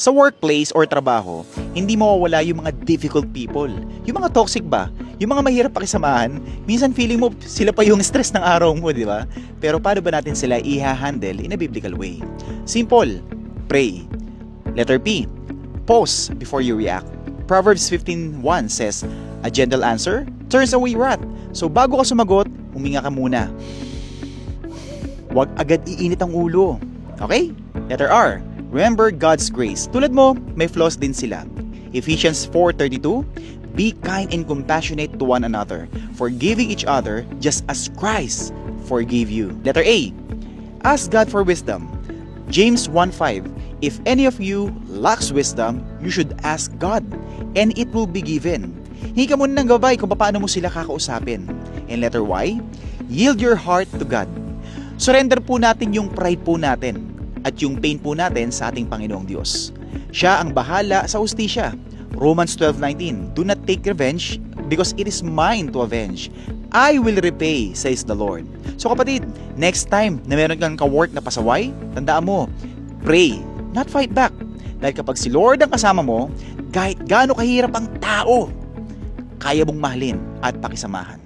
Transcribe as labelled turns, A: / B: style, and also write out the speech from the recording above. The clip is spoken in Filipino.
A: Sa workplace or trabaho, hindi mawawala yung mga difficult people. Yung mga toxic ba? Yung mga mahirap pakisamahan, minsan feeling mo sila pa yung stress ng araw mo, di ba? Pero paano ba natin sila i-handle in a biblical way? Simple, pray. Letter P, pause before you react. Proverbs 15:1 says, a gentle answer turns away wrath. So bago ka sumagot, huminga ka muna. Huwag agad iinit ang ulo. Okay? Letter R, remember God's grace. Tulad mo, may flaws din sila. Ephesians 4:32, be kind and compassionate to one another, forgiving each other just as Christ forgave you. Letter A, ask God for wisdom. James 1:5, if any of you lacks wisdom, you should ask God, and it will be given. Hingi ka muna ng gabay kung paano mo sila kakausapin. And letter Y, yield your heart to God. Surrender po natin yung pride po natin at yung pain po natin sa ating Panginoong Diyos. Siya ang bahala sa hustisya. Romans 12:19, do not take revenge because it is mine to avenge. I will repay, says the Lord. So kapatid, next time na meron kang ka-work na pasaway, tandaan mo, pray, not fight back. Dahil kapag si Lord ang kasama mo, kahit gaano kahirap ang tao, kaya mong mahalin at pakisamahan.